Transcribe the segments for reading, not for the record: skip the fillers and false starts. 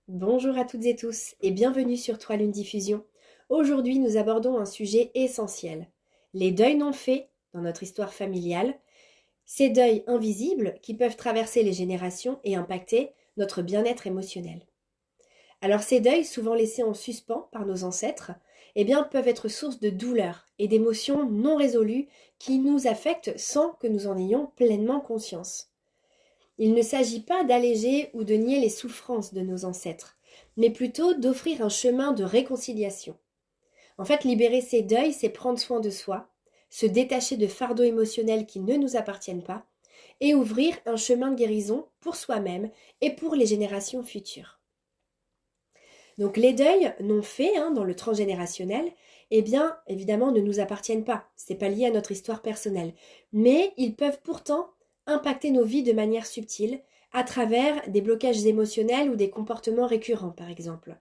Bonjour à toutes et tous et bienvenue sur Toile Lune Diffusion. Aujourd'hui, nous abordons un sujet essentiel. Les deuils non faits dans notre histoire familiale, ces deuils invisibles qui peuvent traverser les générations et impacter notre bien-être émotionnel. Alors ces deuils, souvent laissés en suspens par nos ancêtres, peuvent être source de douleur et d'émotions non résolues qui nous affectent sans que nous en ayons pleinement conscience. Il ne s'agit pas d'alléger ou de nier les souffrances de nos ancêtres, mais plutôt d'offrir un chemin de réconciliation. En fait, libérer ces deuils, c'est prendre soin de soi, se détacher de fardeaux émotionnels qui ne nous appartiennent pas, et ouvrir un chemin de guérison pour soi-même et pour les générations futures. Donc les deuils non faits dans le transgénérationnel, évidemment, ne nous appartiennent pas. C'est pas lié à notre histoire personnelle. Mais ils peuvent pourtant impacter nos vies de manière subtile, à travers des blocages émotionnels ou des comportements récurrents, par exemple.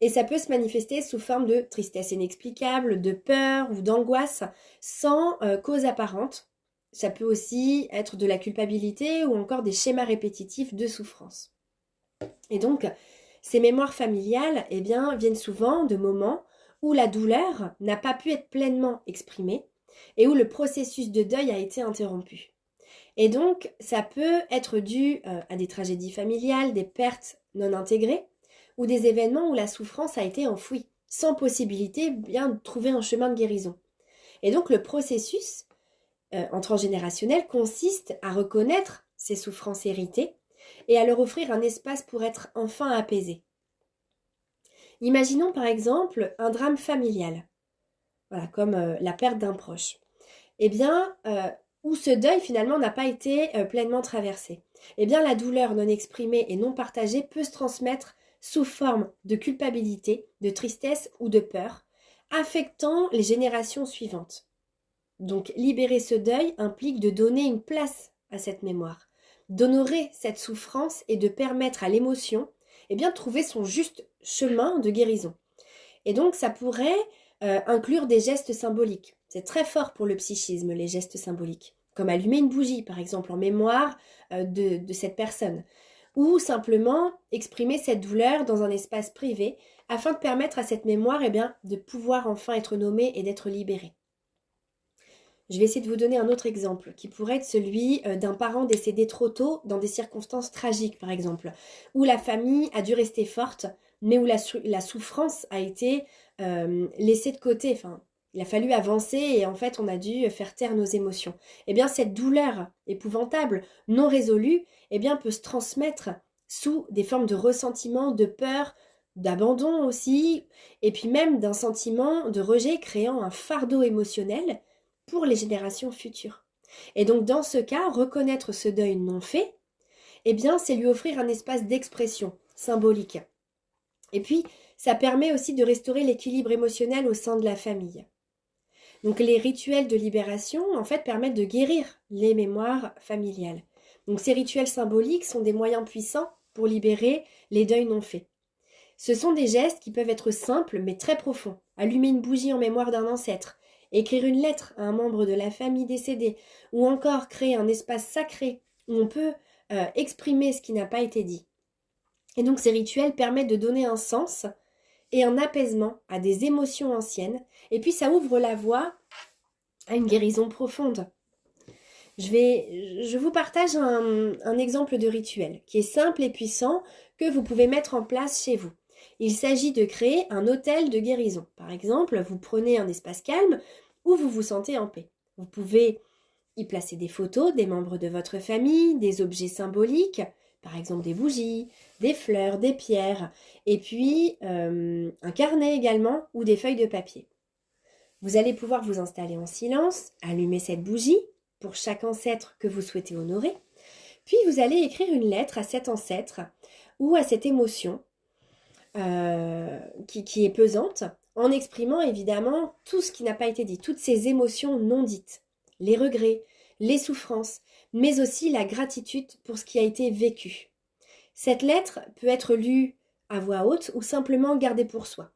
Et ça peut se manifester sous forme de tristesse inexplicable, de peur ou d'angoisse, sans cause apparente. Ça peut aussi être de la culpabilité ou encore des schémas répétitifs de souffrance. Et donc, ces mémoires familiales viennent souvent de moments où la douleur n'a pas pu être pleinement exprimée et où le processus de deuil a été interrompu. Et donc, ça peut être dû à des tragédies familiales, des pertes non intégrées ou des événements où la souffrance a été enfouie, sans possibilité de trouver un chemin de guérison. Et donc, le processus en transgénérationnel consiste à reconnaître ces souffrances héritées et à leur offrir un espace pour être enfin apaisées. Imaginons par exemple un drame familial, voilà, comme la perte d'un proche. Eh bien, où ce deuil finalement n'a pas été pleinement traversé. Eh bien, la douleur non exprimée et non partagée peut se transmettre sous forme de culpabilité, de tristesse ou de peur, affectant les générations suivantes. Donc, libérer ce deuil implique de donner une place à cette mémoire, d'honorer cette souffrance et de permettre à l'émotion de trouver son juste chemin de guérison. Et donc, ça pourrait inclure des gestes symboliques. C'est très fort pour le psychisme, les gestes symboliques. Comme allumer une bougie, par exemple, en mémoire de cette personne. Ou simplement exprimer cette douleur dans un espace privé afin de permettre à cette mémoire de pouvoir enfin être nommée et d'être libérée. Je vais essayer de vous donner un autre exemple qui pourrait être celui d'un parent décédé trop tôt dans des circonstances tragiques, par exemple, où la famille a dû rester forte, mais où la souffrance a été laissée de côté. Enfin, il a fallu avancer et en fait, on a dû faire taire nos émotions. Eh bien, cette douleur épouvantable, non résolue, peut se transmettre sous des formes de ressentiment, de peur, d'abandon aussi, et puis même d'un sentiment de rejet créant un fardeau émotionnel pour les générations futures. Et donc dans ce cas, reconnaître ce deuil non fait, c'est lui offrir un espace d'expression symbolique. Et puis, ça permet aussi de restaurer l'équilibre émotionnel au sein de la famille. Donc les rituels de libération, en fait, permettent de guérir les mémoires familiales. Donc ces rituels symboliques sont des moyens puissants pour libérer les deuils non faits. Ce sont des gestes qui peuvent être simples mais très profonds. Allumer une bougie en mémoire d'un ancêtre, écrire une lettre à un membre de la famille décédée, ou encore créer un espace sacré où on peut exprimer ce qui n'a pas été dit. Et donc ces rituels permettent de donner un sens et un apaisement à des émotions anciennes, et puis ça ouvre la voie à une guérison profonde. Je vous partage un exemple de rituel qui est simple et puissant que vous pouvez mettre en place chez vous. Il s'agit de créer un hôtel de guérison. Par exemple, vous prenez un espace calme où vous vous sentez en paix. Vous pouvez y placer des photos des membres de votre famille, des objets symboliques, par exemple des bougies, des fleurs, des pierres, et puis un carnet également ou des feuilles de papier. Vous allez pouvoir vous installer en silence, allumer cette bougie pour chaque ancêtre que vous souhaitez honorer, puis vous allez écrire une lettre à cet ancêtre ou à cette émotion qui est pesante, en exprimant évidemment tout ce qui n'a pas été dit, toutes ces émotions non dites, les regrets, les souffrances, mais aussi la gratitude pour ce qui a été vécu. Cette lettre peut être lue à voix haute ou simplement gardée pour soi.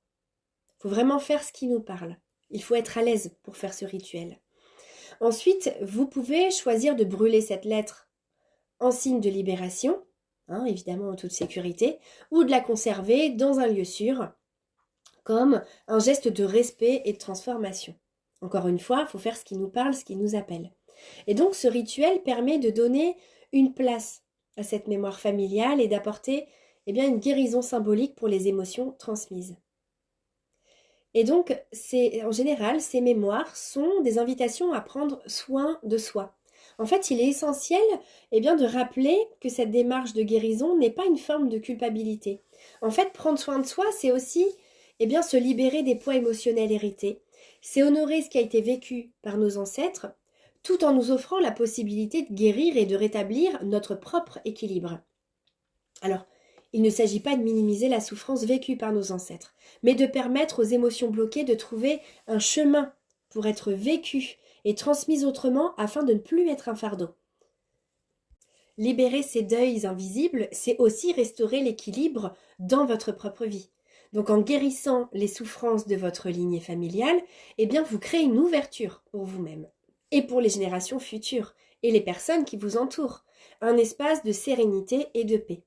Il faut vraiment faire ce qui nous parle. Il faut être à l'aise pour faire ce rituel. Ensuite, vous pouvez choisir de brûler cette lettre en signe de libération évidemment en toute sécurité, ou de la conserver dans un lieu sûr, comme un geste de respect et de transformation. Encore une fois, il faut faire ce qui nous parle, ce qui nous appelle. Et donc ce rituel permet de donner une place à cette mémoire familiale et d'apporter une guérison symbolique pour les émotions transmises. Et donc, en général, ces mémoires sont des invitations à prendre soin de soi. En fait, il est essentiel de rappeler que cette démarche de guérison n'est pas une forme de culpabilité. En fait, prendre soin de soi, c'est aussi se libérer des poids émotionnels hérités. C'est honorer ce qui a été vécu par nos ancêtres, tout en nous offrant la possibilité de guérir et de rétablir notre propre équilibre. Alors, il ne s'agit pas de minimiser la souffrance vécue par nos ancêtres, mais de permettre aux émotions bloquées de trouver un chemin pour être vécues et transmises autrement afin de ne plus être un fardeau. Libérer ces deuils invisibles, c'est aussi restaurer l'équilibre dans votre propre vie. Donc en guérissant les souffrances de votre lignée familiale, vous créez une ouverture pour vous-même et pour les générations futures et les personnes qui vous entourent, un espace de sérénité et de paix.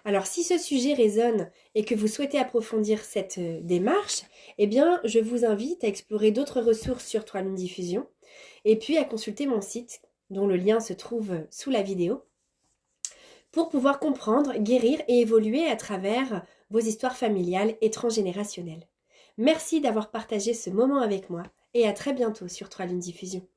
Alors si ce sujet résonne et que vous souhaitez approfondir cette démarche, je vous invite à explorer d'autres ressources sur 3 Lunes Diffusion et puis à consulter mon site dont le lien se trouve sous la vidéo pour pouvoir comprendre, guérir et évoluer à travers vos histoires familiales et transgénérationnelles. Merci d'avoir partagé ce moment avec moi et à très bientôt sur 3 Lunes Diffusion.